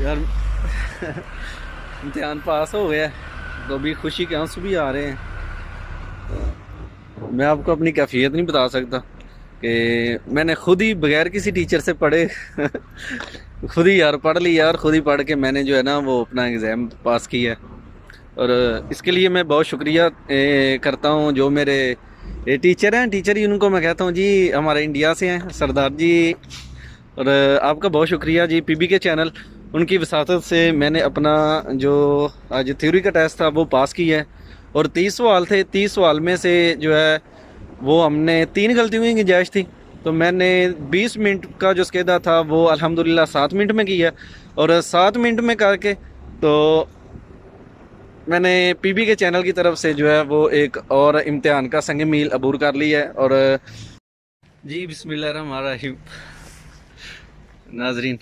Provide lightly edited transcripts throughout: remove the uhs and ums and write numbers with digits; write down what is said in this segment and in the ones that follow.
यार इम्तिहान पास हो गया तो अभी खुशी के आंसू भी आ रहे हैं। मैं आपको अपनी कैफियत नहीं बता सकता कि मैंने खुद ही बगैर किसी टीचर से पढ़े खुद ही यार पढ़ लिया और खुद ही पढ़ के मैंने जो है ना वो अपना एग्ज़ाम पास किया। और इसके लिए मैं बहुत शुक्रिया करता हूँ जो मेरे टीचर हैं। टीचर ही उनको मैं कहता हूँ जी, हमारे इंडिया से हैं सरदार जी। और आपका बहुत शुक्रिया जी, पीबी के चैनल, उनकी वसातत से मैंने अपना जो आज थ्योरी का टेस्ट था वो पास किया है। और 30 सवाल थे, 30 सवाल में से जो है वो हमने 3 गलतियों की गुंजाइश थी। तो मैंने 20 मिनट का जो स्केदा था वो अल्हम्दुलिल्लाह 7 मिनट में किया। और 7 मिनट में करके तो मैंने पीबी के चैनल की तरफ से जो है वो एक और इम्तिहान का संग मील अबूर कर लिया है। और जी बिस्मिल्लाहिर्रहमानिर्रहीम। नाजरीन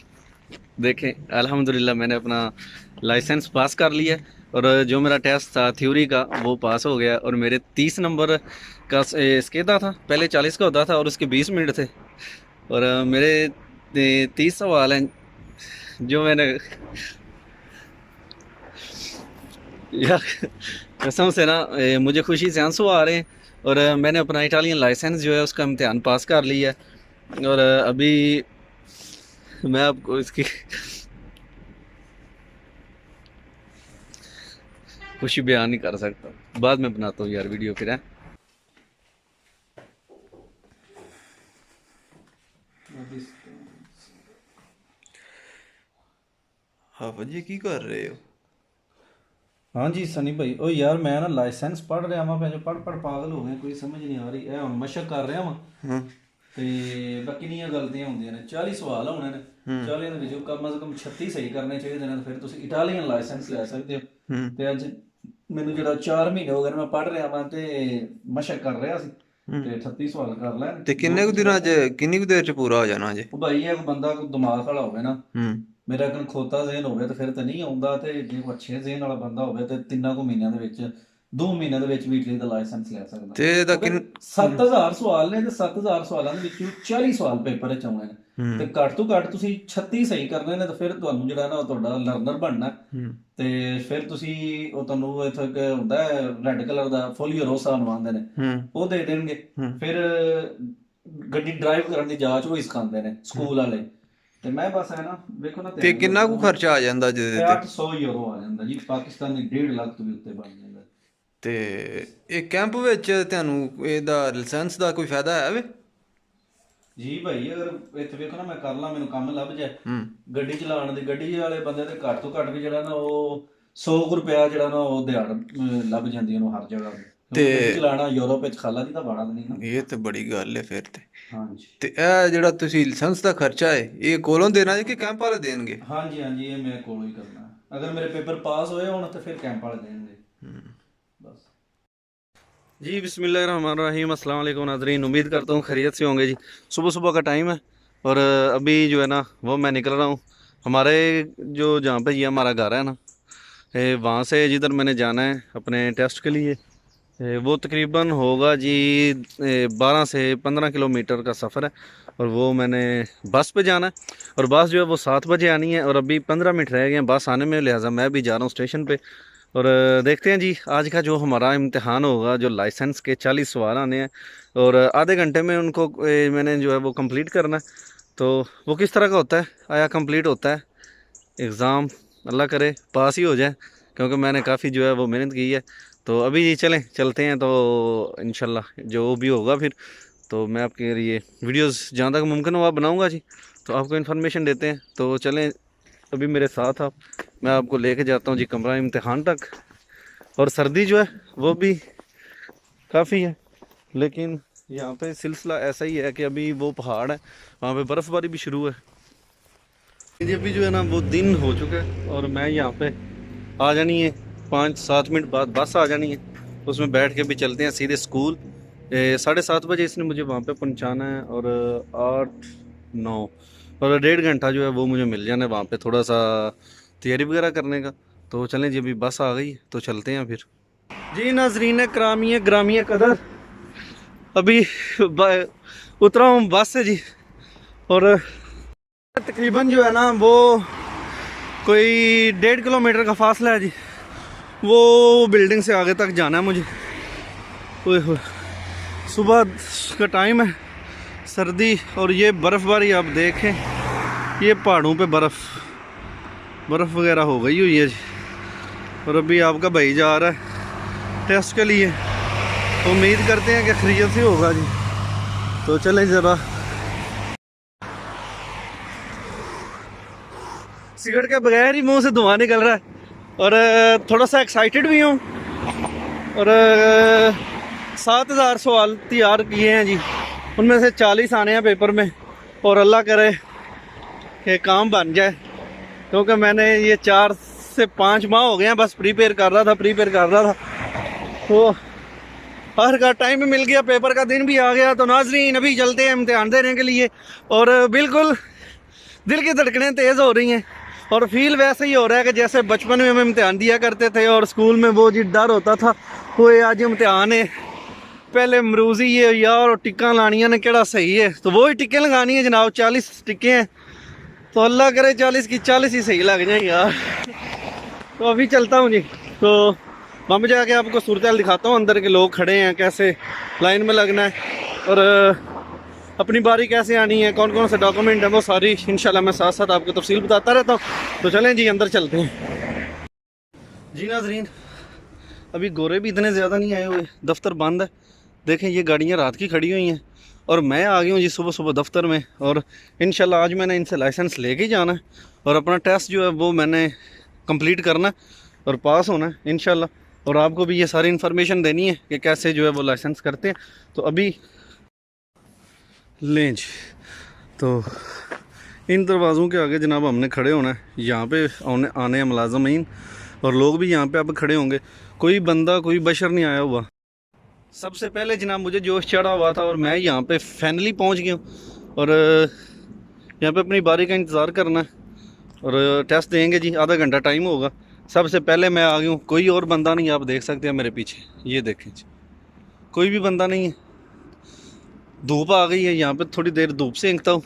देखें, अल्हम्दुलिल्लाह मैंने अपना लाइसेंस पास कर लिया है। और जो मेरा टेस्ट था थ्योरी का वो पास हो गया। और मेरे 30 नंबर का स्केदा था, पहले 40 का होता था और उसके 20 मिनट थे। और मेरे 30 सवाल हैं जो मैंने यार कसम से ना मुझे खुशी से आंसू आ रहे हैं। और मैंने अपना इटालियन लाइसेंस जो है उसका इम्तिहान पास कर लिया है। और अभी मैं आपको इसकी खुशी बयान नहीं कर सकता, बाद में बनाता हूँ यार वीडियो फिर है। हाँ जी, की कर रहे हो? हाँ जी सनी भाई, ओ यार मैं ना लाइसेंस पढ़ रहा हाँ, भैं पढ़ पढ़ पागल हो गए, कोई समझ नहीं आ रही है। हम मशक कर रहा हाँ हाँ। ਤੇ ਬਾਕੀ ਨੀਆਂ ਗਲਤੀਆਂ ਹੁੰਦੀਆਂ ਨੇ। 40 ਸਵਾਲ ਹੋਣੇ ਨੇ, 40 ਦੇ ਵਿੱਚੋਂ ਕਮ ਸੇ ਕਮ 36 ਸਹੀ ਕਰਨੇ ਚਾਹੀਦੇ ਨੇ, ਫਿਰ ਤੁਸੀਂ ਇਟਾਲੀਅਨ ਲਾਇਸੈਂਸ ਲੈ ਸਕਦੇ ਹੋ। ਤੇ ਅੱਜ ਮੈਨੂੰ ਜਿਹੜਾ 4 ਮਹੀਨੇ ਹੋ ਗਏ ਨੇ ਮੈਂ ਪੜ੍ਹ ਰਿਹਾ ਵਾਂ ਤੇ ਮਸ਼ਕ ਕਰ ਰਿਹਾ ਸੀ ਤੇ 38 ਸਵਾਲ ਕਰ ਲੈਣ ਤੇ ਦੋ ਕਿੰਨੇ ਕੁ ਕੁ ਦਿਨਾਂ ਰਹਿ ਚ, ਗਏ। ਕਿੰਨੀ ਕੁ ਦੇਰ ਚ ਪੂਰਾ ਹੋ ਜਾਣਾ ਜੇ? ਉਹ ਭਾਈ ਇੱਕ ਬੰਦਾ ਕੋਈ ਦਿਮਾਗ ਵਾਲਾ ਹੋਵੇ ਨਾ, ਹੂੰ। ਮੇਰਾ ਕੋਲ ਖੋਤਾ ਜ਼ੇਨ ਹੋਵੇ ਤਾਂ ਫਿਰ ਤਾਂ ਨਹੀਂ ਆਉਂਦਾ, ਤੇ ਜੇ ਕੋਈ ਅੱਛੇ ਜ਼ੇਨ ਵਾਲਾ ਬੰਦਾ ਹੋਵੇ ਤੇ 3 ਕੁ ਮਹੀਨਿਆਂ ਦੇ ਵਿੱਚ, 2 ਮਹੀਨਿਆਂ ਦੇ ਵਿੱਚ ਵੀ ਇਟਲੀ ਦਾ ਲਾਇਸੈਂਸ ਲੈ ਸਕਦਾ। ਤੇ ਇਹਦਾ ਕਿਉਂਕਿ ਕਿੰਨ 7000 ਸਵਾਲ ਨੇ ਤੇ 7000 ਸਵਾਲਾਂ ਦੇ ਵਿੱਚੋਂ 40 ਸਵਾਲ ਪੇਪਰ 'ਚ ਆਉਣੇ ਨੇ ਤੇ ਘੱਟ ਤੋਂ ਘੱਟ ਤੁਸੀਂ 36 ਸਹੀ ਕਰਨੇ ਨੇ, ਤੇ ਫਿਰ ਤੁਹਾਨੂੰ ਜਿਹੜਾ ਨਾ ਉਹ ਤੁਹਾਡਾ ਲਰਨਰ ਬਣਨਾ। ਤੇ ਫਿਰ ਤੁਸੀਂ ਉਹ ਤੁਹਾਨੂੰ ਇੱਥੇ ਇੱਕ ਹੁੰਦਾ ਹੈ ਰੈੱਡ ਕਲਰ ਦਾ ਫੋਲੀਓ ਰੋਸਾ ਬਣਵਾਉਂਦੇ ਨੇ, ਉਹ ਦੇ ਦੇਣਗੇ। ਫਿਰ ਗੱਡੀ ਡਰਾਈਵ ਕਰਨ ਦੀ ਜਾਂਚ ਉਹ ਹੀ ਸਿਖਾਉਂਦੇ ਨੇ ਸਕੂਲ ਵਾਲੇ। ਤੇ ਮੈਂ ਬਸ ਹੈ ਨਾ ਵੇਖੋ ਨਾ ਤੇ ਧਿਆਨ ਨਾਲ ਕਿੰਨਾ ਕੁ ਸੁਣੋ। ਖਰਚਾ ਆ ਜਾਂਦਾ ਜਿਹਦੇ ਤੇ ਤੇ? 800 ਯੂਰੋ ਆ ਜਾਂਦਾ ਜੀ, ਪਾਕਿਸਤਾਨੀ 1.5 ਲੱਖ ਤੋਂ ਵੀ ਉੱਤੇ ਬਣ ਜਾਂਦਾ। ਤੇ ਇਹ ਕੈਂਪ ਵਿੱਚ ਤੁਹਾਨੂੰ ਇਹਦਾ ਲਾਇਸੈਂਸ ਦਾ ਕੋਈ ਫਾਇਦਾ ਹੈ ਵੇ? ਜੀ ਭਾਈ ਅਗਰ ਇੱਥੇ ਵੇਖੋ ਨਾ ਮੈਂ ਕਰ ਲਾਂ, ਮੈਨੂੰ ਕੰਮ ਲੱਭ ਜਾਏ ਗੱਡੀ ਚਲਾਉਣ ਦੀ, ਗੱਡੀ ਵਾਲੇ ਬੰਦੇ ਤੇ ਘੱਟ ਤੋਂ ਘੱਟ ਵੀ ਜਿਹੜਾ ਨਾ ਉਹ 100 ਰੁਪਇਆ ਜਿਹੜਾ ਨਾ ਉਹ ਦਿਹਾੜ ਲੱਭ ਜਾਂਦੀ ਉਹਨੂੰ ਹਰ ਜਗ੍ਹਾ ਤੇ। ਕਿਉਂਕਿ ਗੱਡੀ ਚਲਾਉਣਾ ਯੂਰਪ ਵਿੱਚ ਖਾਲਾ ਦੀ ਤਾਂ ਬਾੜਾ ਨਹੀਂ ਨਾ। ਇਹ ਤੇ ਬੜੀ ਗੱਲ ਹੈ ਫਿਰ ਤੇ। ਹਾਂਜੀ ਤੇ ਇਹ ਜਿਹੜਾ ਤੁਸੀਂ ਲਾਇਸੈਂਸ ਦਾ ਖਰਚਾ ਹੈ ਇਹ ਕੋਲੋਂ ਦੇਣਾ ਹੈ ਕਿ ਕੈਂਪ ਵਾਲੇ ਦੇਣਗੇ? ਹਾਂਜੀ ਹਾਂਜੀ, ਇਹ ਮੈਂ ਕੋਲੋਂ ਹੀ ਕਰਨਾ। ਅਗਰ ਮੇਰੇ ਪੇਪਰ ਪਾਸ ਹੋਏ ਹੋਣ ਤਾਂ ਫਿਰ ਕੈਂਪ ਵਾਲੇ ਦੇਣਗੇ बस। जी बिस्मिल्लाहिर्रहमानिर्रहीम, अस्सलाम वालेकुम नाज़रीन, उम्मीद करता हूँ खैरियत से होंगे जी। सुबह सुबह का टाइम है और अभी जो है ना वो मैं निकल रहा हूँ हमारे जो जहाँ पे ये हमारा घर है ना, वहाँ से जिधर मैंने जाना है अपने टेस्ट के लिए, वो तकरीबन होगा जी 12 से 15 किलोमीटर का सफ़र है। और वो मैंने बस पे जाना है और बस जो है वो 7 बजे आनी है और अभी 15 मिनट रह गए हैं बस आने में, लिहाजा मैं भी जा रहा हूँ स्टेशन पे। और देखते हैं जी आज का जो हमारा इम्तिहान होगा, जो लाइसेंस के 40 सवाल आने हैं और आधे घंटे में उनको मैंने जो है वो कंप्लीट करना है। तो वो किस तरह का होता है, आया कंप्लीट होता है एग्ज़ाम, अल्लाह करे पास ही हो जाए, क्योंकि मैंने काफ़ी जो है वो मेहनत की है। तो अभी जी चलते हैं, तो इंशाल्लाह जो भी होगा फिर तो मैं आपके लिए वीडियोस जहाँ तक मुमकिन हुआ बनाऊँगा जी, तो आपको इन्फॉर्मेशन देते हैं। तो चलें अभी मेरे साथ आप, मैं आपको लेके जाता हूँ जी कमरा इम्तिहान तक। और सर्दी जो है वो भी काफ़ी है, लेकिन यहाँ पे सिलसिला ऐसा ही है कि अभी वो पहाड़ है वहाँ पे बर्फ़बारी भी शुरू है। ये अभी जो है ना वो दिन हो चुका है और मैं यहाँ पे आ जानी है 5-7 मिनट बाद बस आ जानी है, उसमें बैठ के भी चलते हैं सीधे स्कूल। 7:30 बजे इसने मुझे वहाँ पे पहुँचाना है और 8-9 और 1.5 घंटा जो है वो मुझे मिल जाना है वहाँ पे थोड़ा सा तैयारी वगैरह करने का। तो चलें जी, अभी बस आ गई तो चलते हैं फिर जी। नाजरीन करामी ग्रामीय कदर, अभी उतरा हूँ बस से जी और तकरीबन जो है ना वो कोई 1.5 किलोमीटर का फासला है जी। वो बिल्डिंग से आगे तक जाना है मुझे। ओए होए, सुबह का टाइम है, सर्दी, और ये बर्फ़बारी आप देखें, ये पहाड़ों पे बर्फ़ वगैरह हो गई हुई है जी। और अभी आपका भाई जा रहा है टेस्ट के लिए, तो उम्मीद करते हैं कि खैरियत से होगा जी। तो चलें ज़रा, सिगरेट के बगैर ही मुंह से धुआं निकल रहा है, और थोड़ा सा एक्साइटेड भी हूँ। और 7,000 सवाल तैयार किए हैं जी, उनमें से 40 आने हैं पेपर में, और अल्लाह करे कि काम बन जाए, क्योंकि मैंने ये 4 से 5 माह हो गए हैं बस प्रिपेयर कर रहा था। तो आखिरकार टाइम भी मिल गया, पेपर का दिन भी आ गया। तो नाज़रीन, अभी चलते हैं इम्तिहान देने के लिए, और बिल्कुल दिल की धड़कनें तेज़ हो रही हैं, और फील वैसे ही हो रहा है कि जैसे बचपन में हम इम्तिहान दिया करते थे, और स्कूल में वो जी डर होता था, वो आज इम्तिहान है, पहले मरूजी ये यार टिक्का लानिया ने केड़ा सही है, तो वो ही टिक्के लगानी है जनाब। 40 टिक्के हैं, तो अल्लाह करे 40 की 40 ही सही लग जाए यार। तो अभी चलता हूँ जी, तो वहाँ पे जाके आपको सूरत दिखाता हूँ, अंदर के लोग खड़े हैं, कैसे लाइन में लगना है, और अपनी बारी कैसे आनी है, कौन कौन से डॉक्यूमेंट है, वो सारी इंशाल्लाह मैं साथ साथ आपको तफसील बताता रहता हूँ। तो चलें जी, अंदर चलते हैं जी। नाज़रीन, अभी गोरे भी इतने ज़्यादा नहीं आए हुए, दफ्तर बंद है। देखें, ये गाड़ियाँ रात की खड़ी हुई हैं, और मैं आ गई हूँ जी सुबह सुबह दफ्तर में, और इंशाल्लाह आज मैंने इनसे लाइसेंस लेके ही जाना है, और अपना टेस्ट जो है वो मैंने कंप्लीट करना है और पास होना है इंशाल्लाह। और आपको भी ये सारी इन्फॉर्मेशन देनी है कि कैसे जो है वो लाइसेंस करते हैं। तो अभी लें जी, तो इन दरवाज़ों के आगे जनाब हमने खड़े होना है। यहाँ पे आने हैं मुलाज़मीन, और लोग भी यहाँ पे अब खड़े होंगे, कोई बंदा कोई बशर नहीं आया हुआ। सबसे पहले जनाब मुझे जोश चढ़ा हुआ था, और मैं यहाँ पे फाइनली पहुँच गया हूँ, और यहाँ पे अपनी बारी का इंतज़ार करना है, और टेस्ट देंगे जी, आधा घंटा टाइम होगा। सबसे पहले मैं आ गया हूँ, कोई और बंदा नहीं, आप देख सकते हैं मेरे पीछे, ये देखें जी, कोई भी बंदा नहीं है। धूप आ गई है, यहाँ पे थोड़ी देर धूप से इंकता हूँ,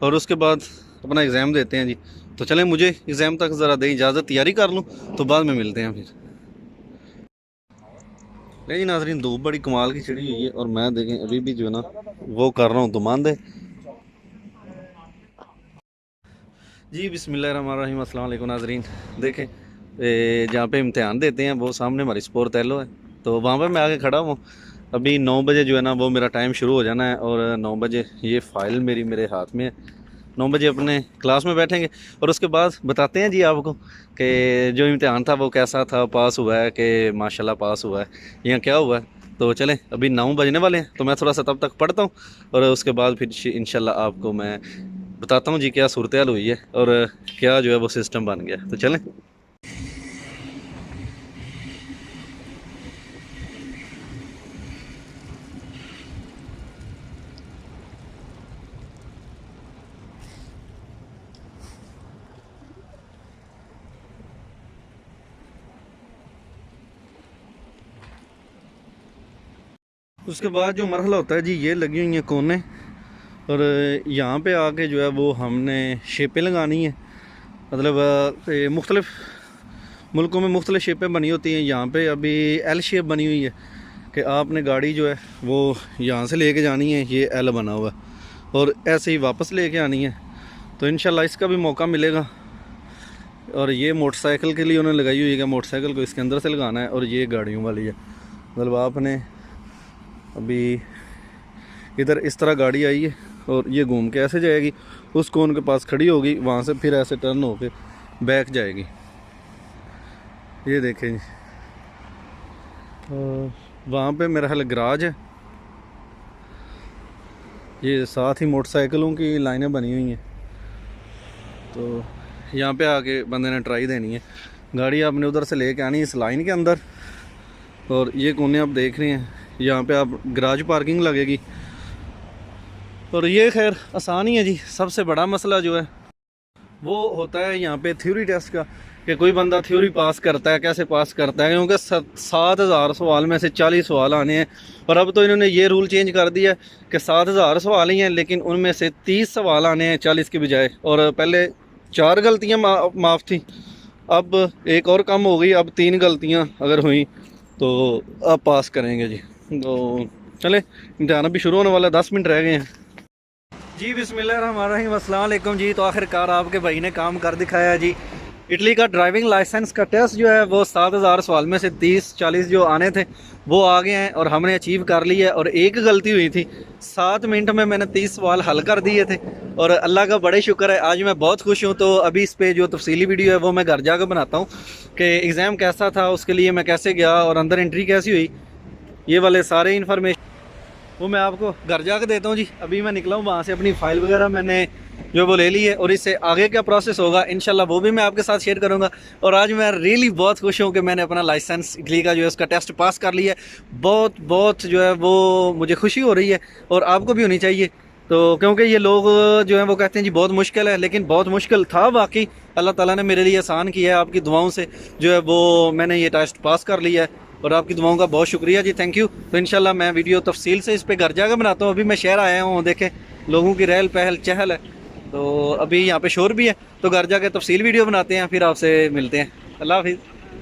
और उसके बाद अपना एग्ज़ाम देते हैं जी। तो चलें, मुझे एग्ज़ाम तक ज़रा दें इजाज़त, तैयारी कर लूँ, तो बाद में मिलते हैं फिर। नहीं जी नाज़रीन, धूप बड़ी कमाल की चढ़ी हुई है, और मैं देखें अभी भी जो है ना वो कर रहा हूँ दुमांदे जी। बिस्मिल्लाहिर्रहमानिर्रहीम, अस्सलाम वालेकुम नाज़रीन। देखें, जहाँ पे इम्तिहान देते हैं वो सामने हमारी स्पोर्ट तैलो है, तो वहाँ पर मैं आके खड़ा हूँ। अभी 9 बजे जो है ना वो मेरा टाइम शुरू हो जाना है, और 9 बजे ये फ़ाइल मेरे हाथ में है। 9 बजे अपने क्लास में बैठेंगे, और उसके बाद बताते हैं जी आपको कि जो इम्तिहान था वो कैसा था, पास हुआ है कि माशाल्लाह पास हुआ है, या क्या हुआ है। तो चलें, अभी 9 बजने वाले हैं, तो मैं थोड़ा सा तब तक पढ़ता हूँ, और उसके बाद फिर इंशाल्लाह आपको मैं बताता हूँ जी क्या सूरत हाल हुई है, और क्या जो है वो सिस्टम बन गया। तो चलें। उसके बाद जो मरहला होता है जी, ये लगी हुई हैं कोने, और यहाँ पे आके जो है वो हमने शेपें लगानी है। मतलब मुख्तलिफ़ मुल्कों में मुख्तलिफ़ शेपें बनी होती हैं। यहाँ पे अभी एल शेप बनी हुई है कि आपने गाड़ी जो है वो यहाँ से लेके जानी है, ये एल बना हुआ है, और ऐसे ही वापस लेके आनी है। तो इंशाल्लाह इसका भी मौका मिलेगा। और ये मोटरसाइकिल के लिए उन्होंने लगाई हुई है कि मोटरसाइकिल को इसके अंदर से लगाना है, और ये गाड़ियों वाली है। मतलब आपने अभी इधर इस तरह गाड़ी आई है, और ये घूम के ऐसे जाएगी, उस कोन के पास खड़ी होगी, वहाँ से फिर ऐसे टर्न होके बैक जाएगी। ये देखें जी, वहाँ पे मेरा ख्याल गराज है। ये साथ ही मोटरसाइकिलों की लाइनें बनी हुई हैं, तो यहाँ पे आके बंदे ने ट्राई देनी है। गाड़ी आपने उधर से लेके आनी है इस लाइन के अंदर, और ये कोने आप देख रहे हैं, यहाँ पे आप गराज पार्किंग लगेगी। और ये खैर आसान ही है जी। सबसे बड़ा मसला जो है वो होता है यहाँ पे थ्योरी टेस्ट का, कि कोई बंदा थ्योरी पास करता है, कैसे पास करता है, क्योंकि 7,000 सवाल में से 40 सवाल आने हैं। और अब तो इन्होंने ये रूल चेंज कर दिया कि 7,000 सवाल ही हैं, लेकिन उनमें से 30 सवाल आने हैं 40 के बजाय, और पहले 4 गलतियाँ माफ़ थी, अब एक और कम हो गई, अब 3 गलतियाँ अगर हुई तो अब पास करेंगे जी। तो चले, इम्तहान अभी शुरू होने वाला है, 10 मिनट रह गए हैं जी। बिस्मिल्लाहिर्रहमानिर्रहीम, अस्सलाम वालेकुम जी। तो आखिरकार आपके भाई ने काम कर दिखाया जी। इटली का ड्राइविंग लाइसेंस का टेस्ट जो है वो 7000 सवाल में से 30-40 जो आने थे वो आ गए हैं और हमने अचीव कर लिया है। और एक गलती हुई थी, 7 मिनट में मैंने 30 सवाल हल कर दिए थे और अल्लाह का बड़े शुक्र है, आज मैं बहुत खुश हूँ। तो अभी इस पे जो तफसीली वीडियो है वो मैं घर जाकर बनाता हूँ कि एग्ज़ाम कैसा था, उसके लिए मैं कैसे गया और अंदर एंट्री कैसी हुई, ये वाले सारे इन्फॉर्मेशन वो मैं आपको घर जाकर देता हूँ जी। अभी मैं निकला हूँ वहाँ से, अपनी फ़ाइल वगैरह मैंने जो वो ले ली है और इससे आगे क्या प्रोसेस होगा इंशाल्लाह वो भी मैं आपके साथ शेयर करूँगा। और आज मैं रियली बहुत खुश हूँ कि मैंने अपना लाइसेंस इटली का जो है उसका टेस्ट पास कर लिया है। बहुत बहुत जो है वो मुझे खुशी हो रही है और आपको भी होनी चाहिए। तो क्योंकि ये लोग जो हैं वो कहते हैं जी बहुत मुश्किल है, लेकिन बहुत मुश्किल था वाकई। अल्लाह ताला ने मेरे लिए आसान किया है, आपकी दुआओं से जो है वो मैंने ये टेस्ट पास कर लिया है और आपकी दुआओं का बहुत शुक्रिया जी, थैंक यू। तो इंशाल्लाह मैं वीडियो तफसील से इस पे घर जाकर बनाता हूँ। अभी मैं शहर आया हूँ, देखें लोगों की रहल पहल चहल है, तो अभी यहाँ पे शोर भी है, तो घर जाकर तफसील वीडियो बनाते हैं, फिर आपसे मिलते हैं। अल्लाह हाफिज़।